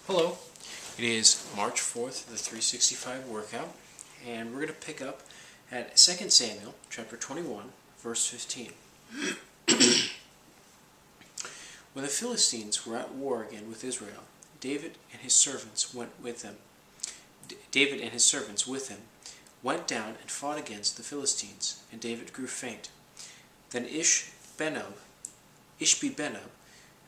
Hello, it is March 4th, the 365 workout, and we're going to pick up at 2 Samuel chapter 21, verse 15. When the Philistines were at war again with Israel, David and his servants with him went down and fought against the Philistines, and David grew faint. Then Ishbi-Benob,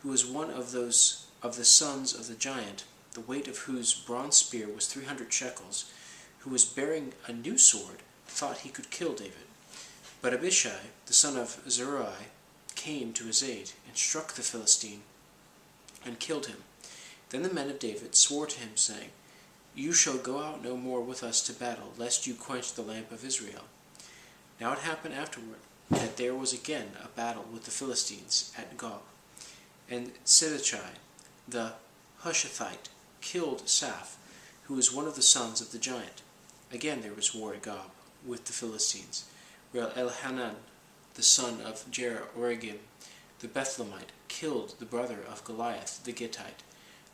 who was one of the sons of the giant, the weight of whose bronze spear was 300 shekels, who was bearing a new sword, thought he could kill David. But Abishai, the son of Zeruiah, came to his aid, and struck the Philistine, and killed him. Then the men of David swore to him, saying, "You shall go out no more with us to battle, lest you quench the lamp of Israel." Now it happened afterward, that there was again a battle with the Philistines at Gob, and Sibbechai the Hushathite killed Saph, who was one of the sons of the giant. Again there was war at Gob with the Philistines, where Elhanan, the son of Jehoiarib the Bethlehemite, killed the brother of Goliath the Gittite,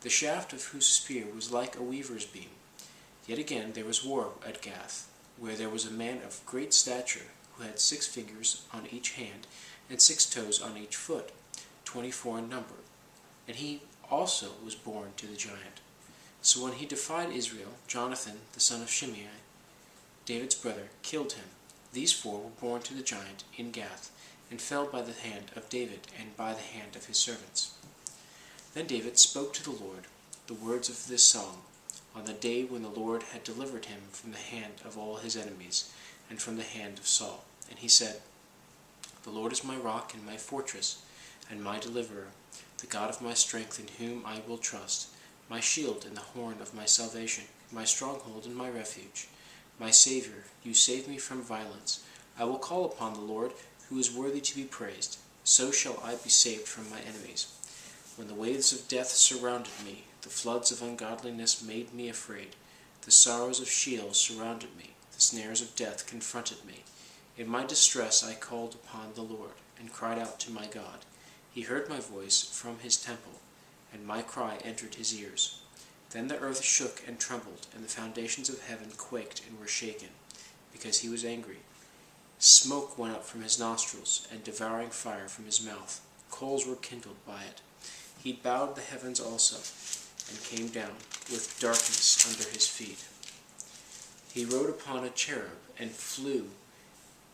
the shaft of whose spear was like a weaver's beam. Yet again there was war at Gath, where there was a man of great stature, who had 6 fingers on each hand, and 6 toes on each foot, 24 in number. And he also was born to the giant. So when he defied Israel, Jonathan, the son of Shimei, David's brother, killed him. These 4 were born to the giant in Gath, and fell by the hand of David and by the hand of his servants. Then David spoke to the Lord the words of this song, on the day when the Lord had delivered him from the hand of all his enemies, and from the hand of Saul. And he said, "The Lord is my rock and my fortress, and my deliverer, the God of my strength, in whom I will trust, my shield and the horn of my salvation, my stronghold and my refuge. My Savior, you save me from violence. I will call upon the Lord, who is worthy to be praised. So shall I be saved from my enemies. When the waves of death surrounded me, the floods of ungodliness made me afraid. The sorrows of Sheol surrounded me, the snares of death confronted me. In my distress I called upon the Lord, and cried out to my God. He heard my voice from his temple, and my cry entered his ears. Then the earth shook and trembled, and the foundations of heaven quaked and were shaken, because he was angry. Smoke went up from his nostrils, and devouring fire from his mouth. Coals were kindled by it. He bowed the heavens also, and came down with darkness under his feet. He rode upon a cherub, and flew,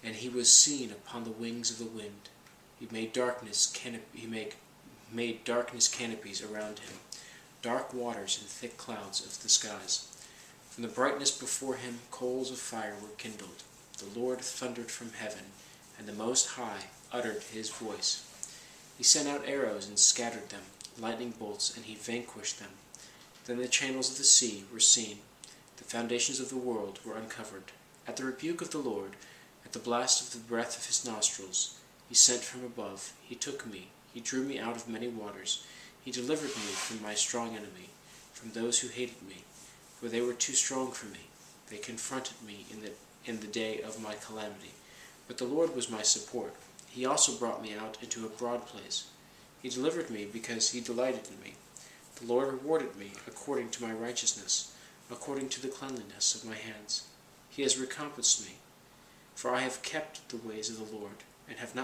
and he was seen upon the wings of the wind. He made darkness canopies around him, dark waters and thick clouds of the skies. From the brightness before him coals of fire were kindled. The Lord thundered from heaven, and the Most High uttered his voice. He sent out arrows and scattered them, lightning bolts, and he vanquished them. Then the channels of the sea were seen. The foundations of the world were uncovered. At the rebuke of the Lord, at the blast of the breath of his nostrils, he sent from above. He took me. He drew me out of many waters. He delivered me from my strong enemy, from those who hated me, for they were too strong for me. They confronted me in the day of my calamity. But the Lord was my support. He also brought me out into a broad place. He delivered me because he delighted in me. The Lord rewarded me according to my righteousness, according to the cleanliness of my hands. He has recompensed me, for I have kept the ways of the Lord, and have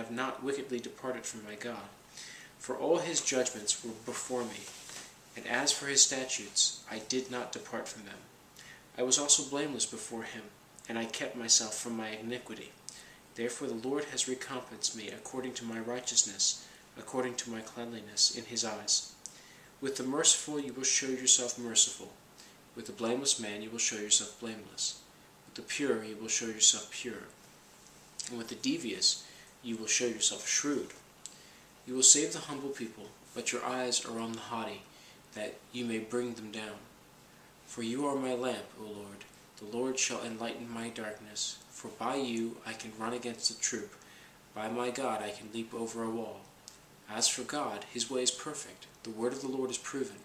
not wickedly departed from my God. For all his judgments were before me, and as for his statutes, I did not depart from them. I was also blameless before him, and I kept myself from my iniquity. Therefore the Lord has recompensed me according to my righteousness, according to my cleanliness in his eyes. With the merciful you will show yourself merciful. With the blameless man you will show yourself blameless. With the pure you will show yourself pure. And with the devious you will show yourself shrewd. You will save the humble people, but your eyes are on the haughty, that you may bring them down. For you are my lamp, O Lord. The Lord shall enlighten my darkness. For by you I can run against a troop. By my God I can leap over a wall. As for God, his way is perfect. The word of the Lord is proven.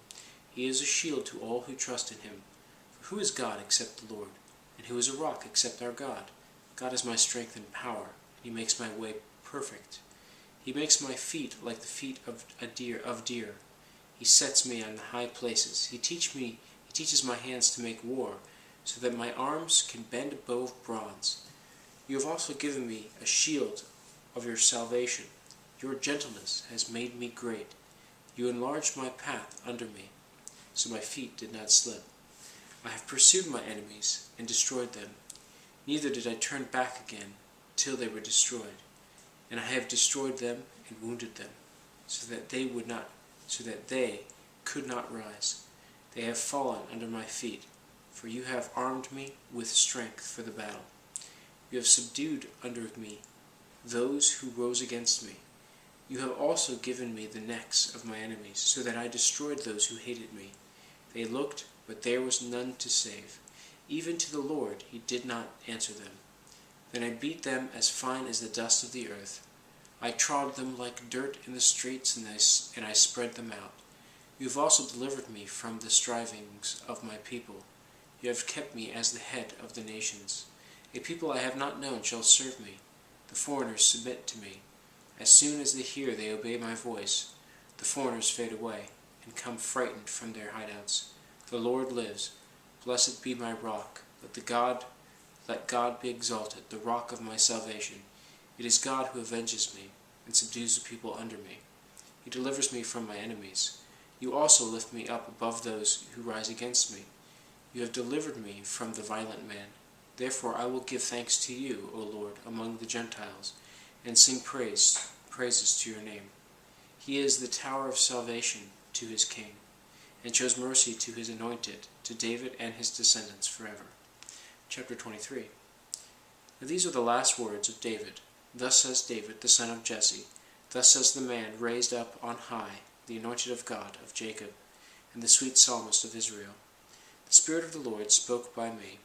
He is a shield to all who trust in him. For who is God except the Lord? And who is a rock except our God? God is my strength and power, and he makes my way perfect. He makes my feet like the feet of deer. He sets me on the high places. He teaches my hands to make war, so that my arms can bend a bow of bronze. You have also given me a shield of your salvation. Your gentleness has made me great. You enlarged my path under me, so my feet did not slip. I have pursued my enemies and destroyed them. Neither did I turn back again till they were destroyed. And I have destroyed them and wounded them, so that they could not rise. They have fallen under my feet, for you have armed me with strength for the battle. You have subdued under me those who rose against me. You have also given me the necks of my enemies, so that I destroyed those who hated me. They looked, but there was none to save. Even to the Lord he did not answer them. Then I beat them as fine as the dust of the earth. I trod them like dirt in the streets, and I spread them out. You have also delivered me from the strivings of my people. You have kept me as the head of the nations. A people I have not known shall serve me. The foreigners submit to me. As soon as they hear, they obey my voice. The foreigners fade away, and come frightened from their hideouts. The Lord lives. Blessed be my rock. Let God be exalted, the rock of my salvation. It is God who avenges me, and subdues the people under me. He delivers me from my enemies. You also lift me up above those who rise against me. You have delivered me from the violent man. Therefore I will give thanks to you, O Lord, among the Gentiles, and sing praises to your name. He is the tower of salvation to his king, and shows mercy to his anointed, to David and his descendants forever. Chapter 23. Now these are the last words of David. Thus says David, the son of Jesse. Thus says the man raised up on high, the anointed of God, of Jacob, and the sweet psalmist of Israel. The Spirit of the Lord spoke by me,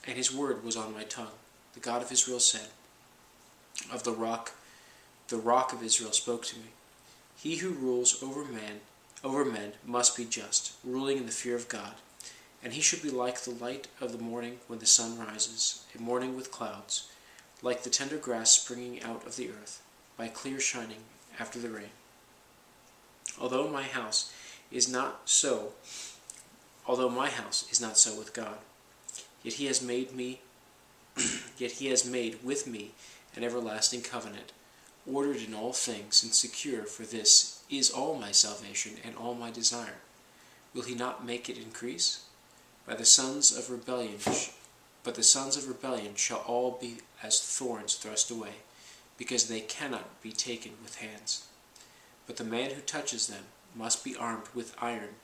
and his word was on my tongue. The God of Israel said, of the rock of Israel spoke to me. He who rules over men must be just, ruling in the fear of God. And he should be like the light of the morning when the sun rises, a morning with clouds, like the tender grass springing out of the earth, by clear shining after the rain. Although my house is not so with God, yet he has made with me an everlasting covenant, ordered in all things and secure, for this is all my salvation and all my desire. Will he not make it increase? But the sons of rebellion shall all be as thorns thrust away, because they cannot be taken with hands. But the man who touches them must be armed with iron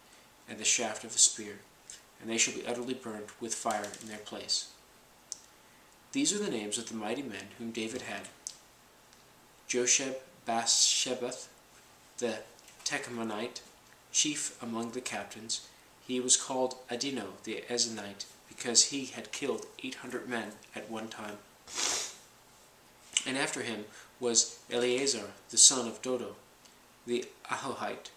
and the shaft of a spear, and they shall be utterly burned with fire in their place. These are the names of the mighty men whom David had: Josheb-Basshebeth, the Tekomonite, chief among the captains. He was called Adino the Ezonite, because he had killed 800 men at one time. And after him was Eleazar the son of Dodo, the Ahohite,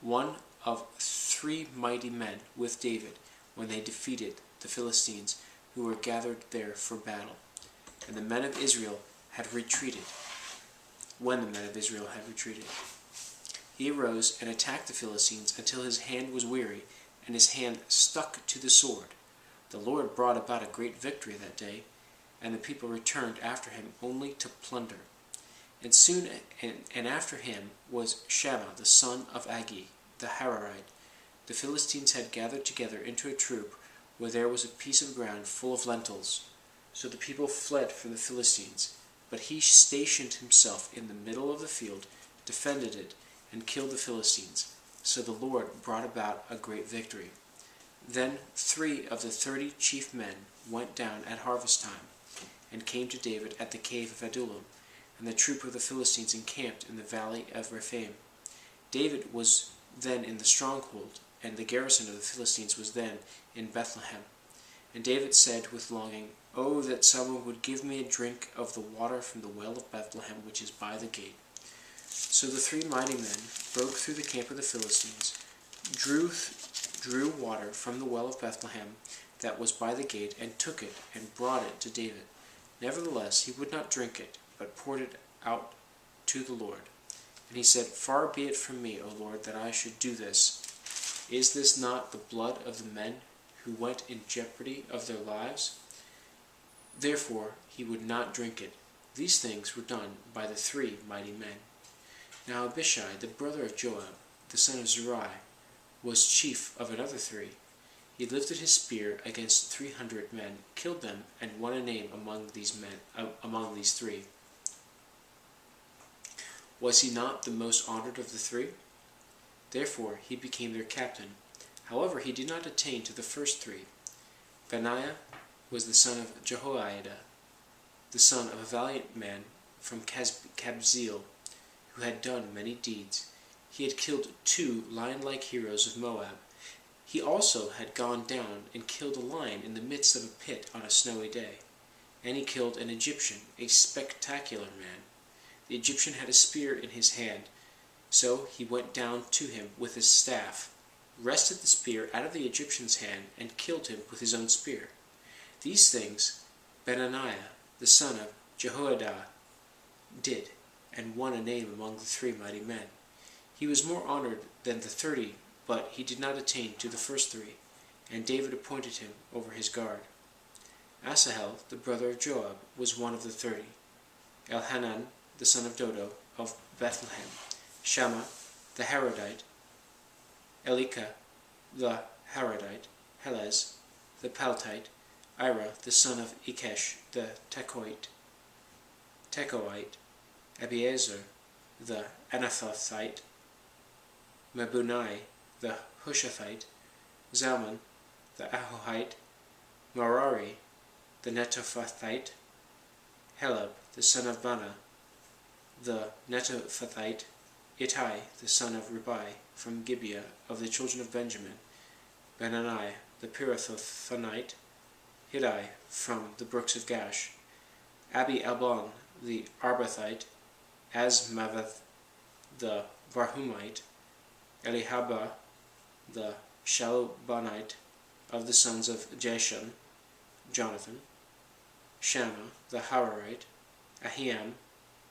one of 3 mighty men with David when they defeated the Philistines, who were gathered there for battle. And the men of Israel had retreated. When the men of Israel had retreated, he arose and attacked the Philistines until his hand was weary, and his hand stuck to the sword. The Lord brought about a great victory that day, and the people returned after him only to plunder. And after him was Shammah the son of Agi, the Hararite. The Philistines had gathered together into a troop, where there was a piece of ground full of lentils. So the people fled from the Philistines, but he stationed himself in the middle of the field, defended it, and killed the Philistines. So the Lord brought about a great victory. Then 3 of the 30 chief men went down at harvest time, and came to David at the cave of Adullam, and the troop of the Philistines encamped in the valley of Rephaim. David was then in the stronghold, and the garrison of the Philistines was then in Bethlehem. And David said with longing, "Oh, that someone would give me a drink of the water from the well of Bethlehem, which is by the gate." So the 3 mighty men broke through the camp of the Philistines, drew water from the well of Bethlehem that was by the gate, and took it, and brought it to David. Nevertheless he would not drink it, but poured it out to the Lord. And he said, Far be it from me, O Lord, that I should do this. Is this not the blood of the men who went in jeopardy of their lives? Therefore he would not drink it. These things were done by the 3 mighty men. Now Abishai, the brother of Joab, the son of Zeruiah, was chief of another 3. He lifted his spear against 300 men, killed them, and won a name among these 3. Was he not the most honored of the 3? Therefore he became their captain. However, he did not attain to the first 3. Benaiah was the son of Jehoiada, the son of a valiant man from Kabzeel, who had done many deeds. He had killed 2 lion-like heroes of Moab. He also had gone down and killed a lion in the midst of a pit on a snowy day. And he killed an Egyptian, a spectacular man. The Egyptian had a spear in his hand, so he went down to him with his staff, wrested the spear out of the Egyptian's hand, and killed him with his own spear. These things Benaiah, the son of Jehoiada, did, and won a name among the 3 mighty men. He was more honored than the 30, but he did not attain to the first 3, and David appointed him over his guard. Asahel, the brother of Joab, was one of the 30. Elhanan, the son of Dodo, of Bethlehem. Shammah, the Harodite. Elika, the Harodite. Helez, the Paltite. Ira, the son of Ikesh, the Tekoite. Abiezer, the Anathothite. Mebunai, the Hushathite. Zalman, the Ahohite. Merari, the Netophathite. Heleb, the son of Bana, the Netophathite. Ittai, the son of Ribai, from Gibeah of the children of Benjamin. Benani, the Pirathonite. Hiddai, from the brooks of Gash. Abi Albon, the Arbathite. Azmaveth, the Barhumite. Elihabah, the Shalobonite, of the sons of Jeshon, Jonathan. Shammah, the Hararite. Ahiam,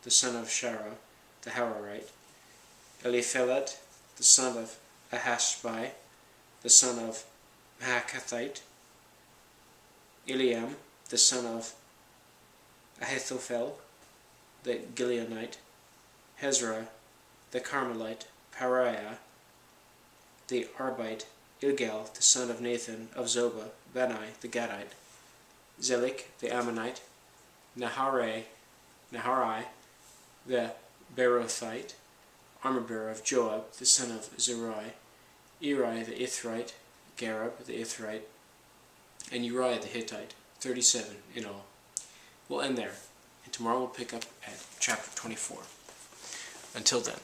the son of Shara, the Hararite. Eliphelet, the son of Ahashbai, the son of Mahachathite. Eliam, the son of Ahithophel, the Gileonite. Hezrah, the Carmelite. Pariah, the Arbite. Ilgal, the son of Nathan of Zobah. Bani, the Gadite. Zelik, the Ammonite. Naharai, the Berothite. Armor-bearer of Joab, the son of Zeruiah. Eri, the Ithrite. Gareb, the Ithrite. And Uriah, the Hittite. 37 in all. We'll end there, and tomorrow we'll pick up at chapter 24. Until then.